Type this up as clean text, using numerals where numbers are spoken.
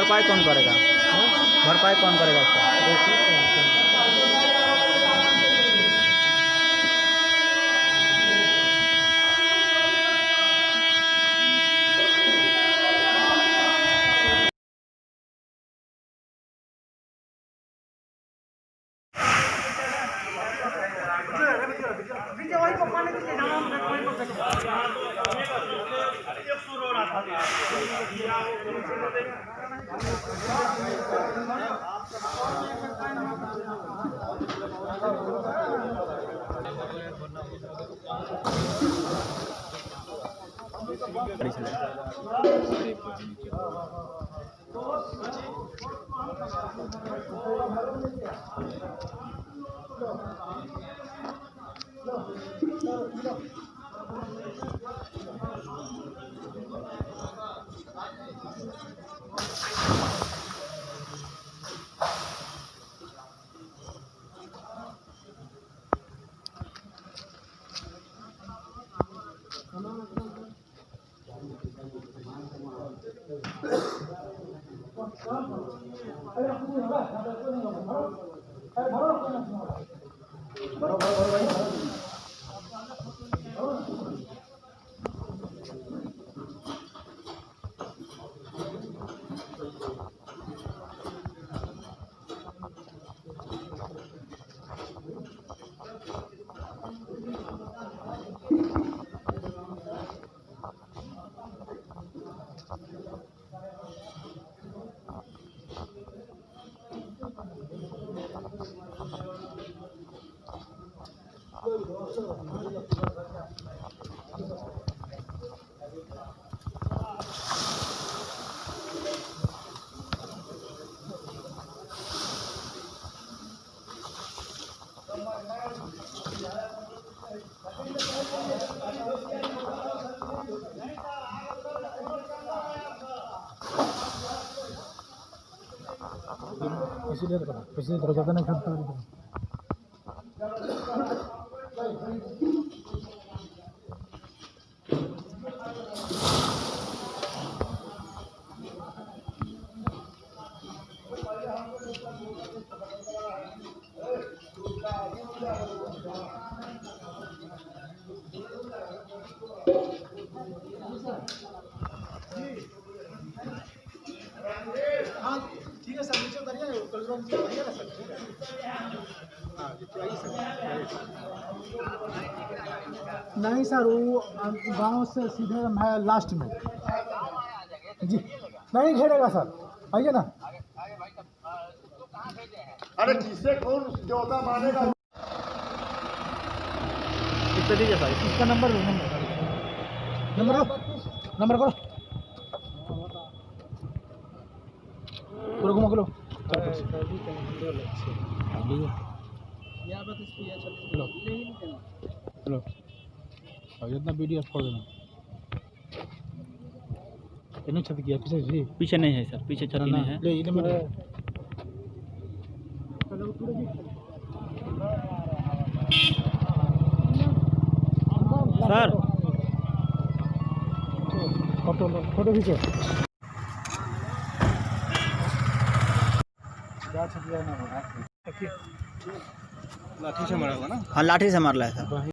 भरपाई कौन करेगा? भरपाई कौन करेगा इसका? इसीलिए पिछले तरह ज़्यादा नहीं करता ठीक है सर, नीचे उतरिए ना सर। नहीं सर, वो गांव से सीधे है लास्ट में जी। नहीं घेरेगा सर, आइए ना। अरे जिससे कौन जोता मानेगा। कितना दीजिए भाई? इसका नंबर नंबर करो पूरा घुमा लो। हेलो इतना वीडियो छोड़ देना। इन्हें छत किया पीछे जी? पीछे नहीं है सर, पीछे छत नहीं है। ले इन्हें मेरे सर फोटो खींचो। लाठी से मारा हुआ ना? हाँ, लाठी से मार रहा है सर।